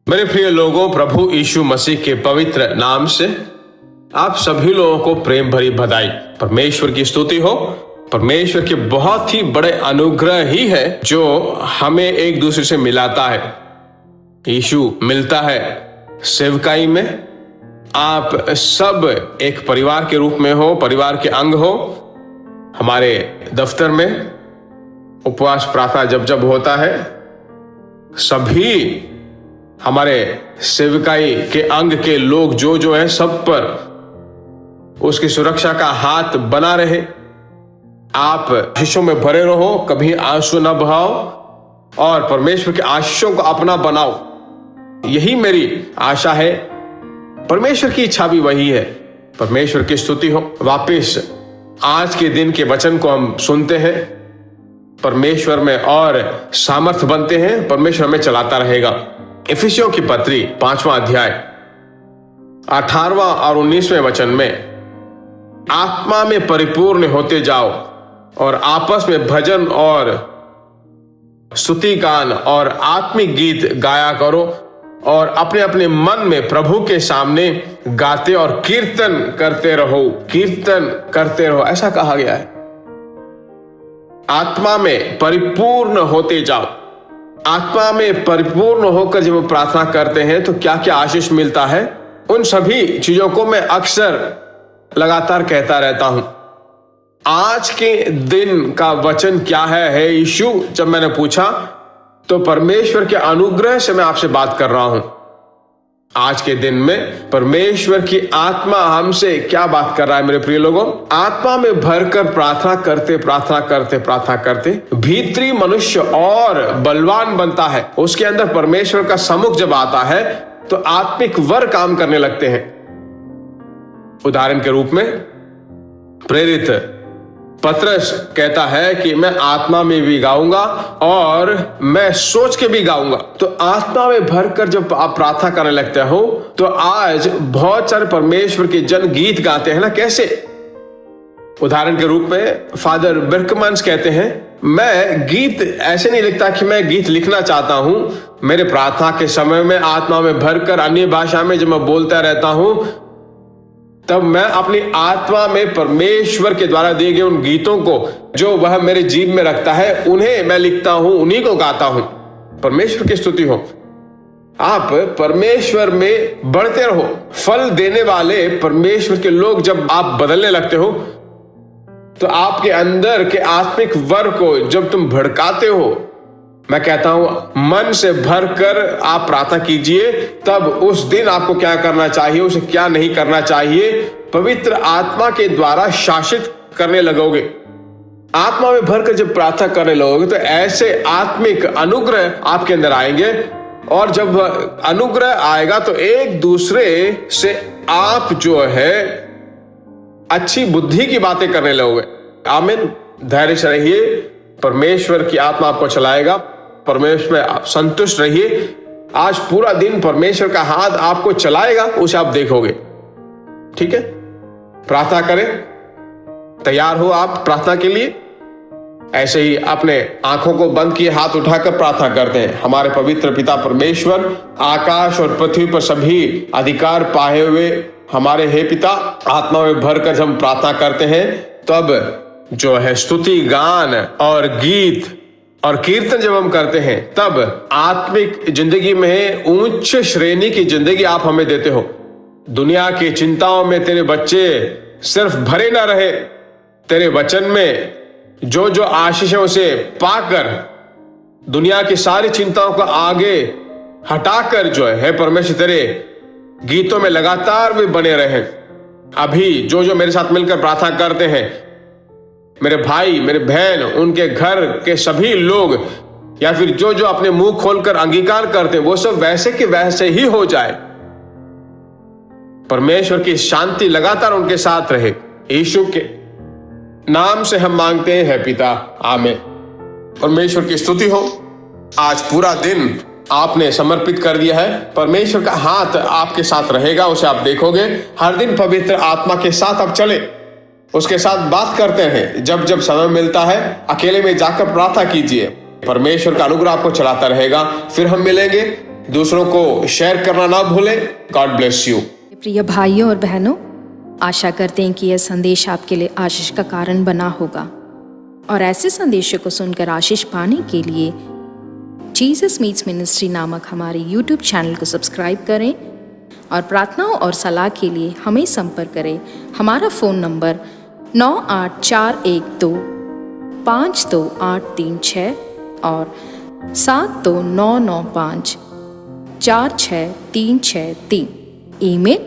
मेरे प्रिय लोगों, प्रभु यीशु मसीह के पवित्र नाम से आप सभी लोगों को प्रेम भरी बधाई। परमेश्वर की स्तुति हो। परमेश्वर के बहुत ही बड़े अनुग्रह ही है जो हमें एक दूसरे से मिलाता है। यीशु मिलता है सेवकाई में। आप सब एक परिवार के रूप में हो, परिवार के अंग हो। हमारे दफ्तर में उपवास प्रार्थना जब होता है, सभी हमारे सेवकाई के अंग के लोग जो है, सब पर उसकी सुरक्षा का हाथ बना रहे। आप आशीषों में भरे रहो, कभी आंसू न बहाओ और परमेश्वर के आशीषों को अपना बनाओ। यही मेरी आशा है। परमेश्वर की इच्छा भी वही है। परमेश्वर की स्तुति हो। वापिस आज के दिन के वचन को हम सुनते हैं, परमेश्वर में और सामर्थ बनते हैं। परमेश्वर हमें चलाता रहेगा। इफिसियों की पत्री 5वां अध्याय 18वां और 19वें वचन में, आत्मा में परिपूर्ण होते जाओ और आपस में भजन और स्तुति गान और आत्मिक गीत गाया करो और अपने अपने मन में प्रभु के सामने गाते और कीर्तन करते रहो। कीर्तन करते रहो, ऐसा कहा गया है। आत्मा में परिपूर्ण होते जाओ। आत्मा में परिपूर्ण होकर जब हम प्रार्थना करते हैं तो क्या क्या आशीष मिलता है, उन सभी चीजों को मैं अक्सर लगातार कहता रहता हूं। आज के दिन का वचन क्या है यीशु, जब मैंने पूछा तो परमेश्वर के अनुग्रह से मैं आपसे बात कर रहा हूं। आज के दिन में परमेश्वर की आत्मा हमसे क्या बात कर रहा है मेरे प्रिय लोगों। आत्मा में भरकर प्रार्थना करते भीतरी मनुष्य और बलवान बनता है। उसके अंदर परमेश्वर का सम्मुख जब आता है तो आत्मिक वर काम करने लगते हैं। उदाहरण के रूप में प्रेरित पतरस कहता है कि मैं आत्मा में भी गाऊंगा और मैं सोच के भी गाऊंगा। तो आत्मा में भरकर जब आप प्रार्थना करने लगते हो तो आज बहुत सारे परमेश्वर के जन गीत गाते हैं ना, कैसे? उदाहरण के रूप में फादर बिर्कमन्स कहते हैं, मैं गीत ऐसे नहीं लिखता कि मैं गीत लिखना चाहता हूं। मेरे प्रार्थना के समय में आत्मा में भरकर अन्य भाषा में जब मैं बोलता रहता हूं, तब मैं अपनी आत्मा में परमेश्वर के द्वारा दिए गए उन गीतों को जो वह मेरे जीव में रखता है, उन्हें मैं लिखता हूं, उन्हीं को गाता हूं। परमेश्वर की स्तुति हो। आप परमेश्वर में बढ़ते रहो। फल देने वाले परमेश्वर के लोग जब आप बदलने लगते हो तो आपके अंदर के आत्मिक वर को जब तुम भड़काते हो, मैं कहता हूं मन से भरकर आप प्रार्थना कीजिए। तब उस दिन आपको क्या करना चाहिए, उसे क्या नहीं करना चाहिए, पवित्र आत्मा के द्वारा शासित करने लगोगे। आत्मा में भरकर जब प्रार्थना करने लगोगे तो ऐसे आत्मिक अनुग्रह आपके अंदर आएंगे और जब अनुग्रह आएगा तो एक दूसरे से आप जो है अच्छी बुद्धि की बातें करने लगोगे। आमीन। धैर्य से रहिए। परमेश्वर की आत्मा आपको चलाएगा। परमेश्वर में आप संतुष्ट रहिए। आज पूरा दिन परमेश्वर का हाथ आपको चलाएगा, उसे आप देखोगे। ठीक है, प्रार्थना करें। तैयार हो आप प्रार्थना के लिए? ऐसे ही अपने आंखों को बंद किए हाथ उठाकर प्रार्थना करते हैं। हमारे पवित्र पिता परमेश्वर, आकाश और पृथ्वी पर सभी अधिकार पाए हुए हमारे हे पिता, आत्मा में भरकर जब हम प्रार्थना करते हैं तब जो है स्तुति गान और गीत और कीर्तन जब हम करते हैं, तब आत्मिक जिंदगी में उच्च श्रेणी की जिंदगी आप हमें देते हो। दुनिया की चिंताओं में तेरे बच्चे सिर्फ भरे ना रहे, तेरे वचन में जो आशीष है उसे पाकर दुनिया की सारी चिंताओं को आगे हटाकर जो है परमेश्वर तेरे गीतों में लगातार भी बने रहे। अभी जो मेरे साथ मिलकर प्रार्थना करते हैं, मेरे भाई, मेरे बहन, उनके घर के सभी लोग, या फिर जो अपने मुंह खोलकर अंगीकार करते हैं, वो सब वैसे के वैसे ही हो जाए। परमेश्वर की शांति लगातार उनके साथ रहे। यीशु के नाम से हम मांगते हैं पिता, आमीन। परमेश्वर की स्तुति हो। आज पूरा दिन आपने समर्पित कर दिया है। परमेश्वर का हाथ आपके साथ रहेगा, उसे आप देखोगे। हर दिन पवित्र आत्मा के साथ आप चले, उसके साथ बात करते हैं। जब समय मिलता है अकेले में जाकर प्रार्थना कीजिए। परमेश्वर का अनुग्रह आपको चलाता रहेगा। फिर हम मिलेंगे दूसरों को शेयर करना ना भूलें। God bless you. प्रिय भाइयों और बहनों, आशा करते हैं कि यह संदेश आपके लिए आशीष का कारण बना होगा और ऐसे संदेशों को सुनकर आशीष पाने के लिए जीसस मीट्स मिनिस्ट्री नामक हमारे YouTube चैनल को सब्सक्राइब करें और प्रार्थनाओं और सलाह के लिए हमें संपर्क करें। हमारा फ़ोन नंबर 9841252836 और 7299546363। Email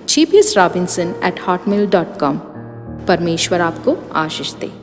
gbsrobinson@hotmail.com। परमेश्वर आपको आशीष दे।